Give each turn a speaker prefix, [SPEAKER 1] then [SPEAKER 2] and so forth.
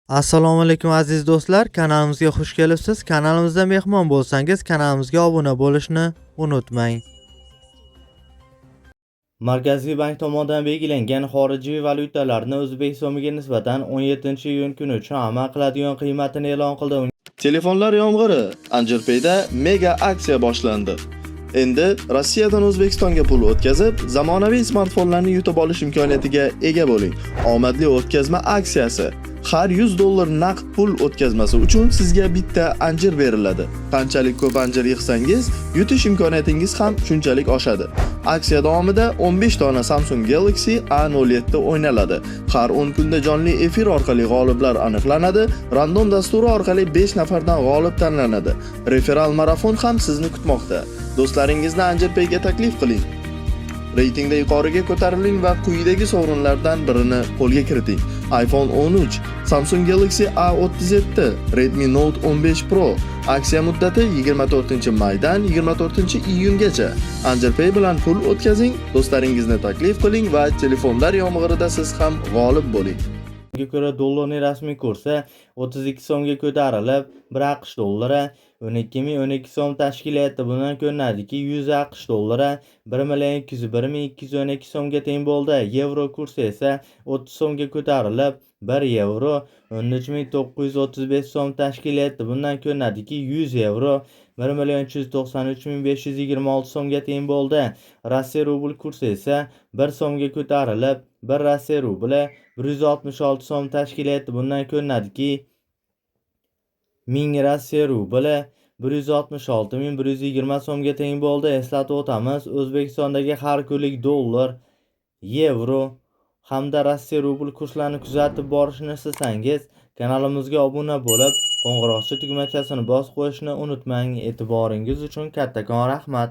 [SPEAKER 1] Assalomu alaykum aziz do'stlar, kanalimizga xush kelibsiz. Kanalimizda mehmon bo'lsangiz, kanalimizga obuna bo'lishni unutmang. Markaziy bank tomonidan belgilangan xorijiy valyutalarni o'zbek so'miga nisbatan 17-iyun kuni uchun amal qiladigan qiymatini e'lon qildi.
[SPEAKER 2] Telefonlar yomg'iri Anjirpayda mega aksiya boshlandi. Endi Rossiyadan O'zbekistonga pul o'tkazib, zamonaviy smartfonlarni yutib olish imkoniyatiga ega bo'ling. Omadli o'tkazma aksiyasi. Har $100 naqd pul o'tkazmasi uchun sizga bitta anjir beriladi. Qanchalik ko'p anjir yig'sangiz, yutish imkoniyatingiz ham shunchalik oshadi. Aksiya davomida 15 dona Samsung Galaxy A07 o'ynaladi. Har 10 kunda jonli efir orqali g'oliblar aniqlanadi. Random dasturi orqali 5 nafardan g'olib tanlanadi. Referal marafon ham sizni kutmoqda. Do'stlaringizni Anjirpayga taklif qiling. Reytingda yuqoriga ko'tariling va quyidagi sovrinlardan birini qo'lga kiriting. iPhone 13, Samsung Galaxy A37, Redmi Note 15 Pro. Aksiya muddati 24-maydan 24-iyungacha. Anjirpay bilan pul o'tkazing, do'stlaringizni taklif qiling va telefonlar yomg'irida siz ham g'olib bo'ling.
[SPEAKER 1] Bunga ko'ra dollarning rasmiy kursi 32 so'mga ko'tarilib, 1 AQSh dollari 12.012 so'm tashkil etdi. Bundan ko'rinadiki, 100 AQSh dollari 1.201.212 so'mga teng bo'ldi. Yevro kursi esa 30 so'mga ko'tarilib, 1 yevro 13.935 so'm tashkil etdi. Bundan ko'rinadiki, 100 yevro 1.393.526 so'mga teng bo'ldi. Rossiya rubl kursi esa 1 so'mga ko'tarilib, 1 Rossiya rubli 166 so'm tashkil etdi. Bundan ko'rinadiki, 1000 Rossiya rubli 166.120 so'mga teng bo'ldi. Eslatib o'tamiz, O'zbekistondagi har kunlik dollar, yevro hamda Rossiya rubl kurslarini kuzatib borishni istasangiz, kanalimizga obuna bo'lib, qo'ng'iroqcha tugmachasini bosib qo'yishni unutmang. E'tiboringiz uchun kattakon rahmat.